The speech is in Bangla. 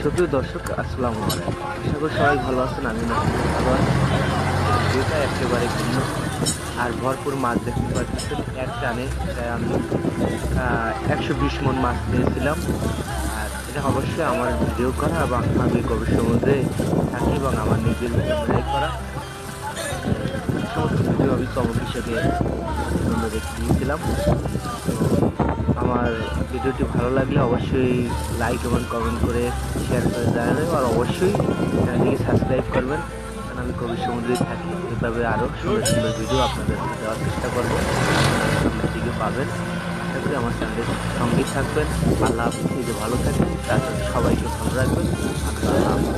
সুপ্রিয় দর্শক, আসসালামু আলাইকুম। আশা করি সবাই ভালো আছেন। আমি ভালো আছি। ভিডিওটা একেবারে ভিন্ন আর ভরপুর মাছ দেখতে পাচ্ছেন। এক টানে প্রায় আমি 120 মন মাছ পেয়েছিলাম। আর এটা অবশ্যই আমার ভিডিও করা এবং আমি গভীর সমুদ্রে থাকি এবং আমার নিজের ক্যামেরায় করা সমস্ত ভিডিও আমি চমক হিসেবে জন্য রেখে দিয়েছিলাম। তো আমার ভিডিওটি ভালো লাগলে অবশ্যই লাইক এবং কমেন্ট করে শেয়ার করে জানাবেন আর অবশ্যই চ্যানেলটিকে সাবস্ক্রাইব করবেন, কারণ আমি গভীর সমুদ্রে থাকি। এভাবে আরও সুন্দর সুন্দর ভিডিও আপনাদের দেওয়ার চেষ্টা করবো, সামনের দিকে পাবেন। আশা করি আমার চ্যানেলের সঙ্গেই থাকবেন। আল্লাহ আপনি যে ভালো থাকবেন, তার জন্য সবাইকে ভালো রাখবেন। আল্লাহ।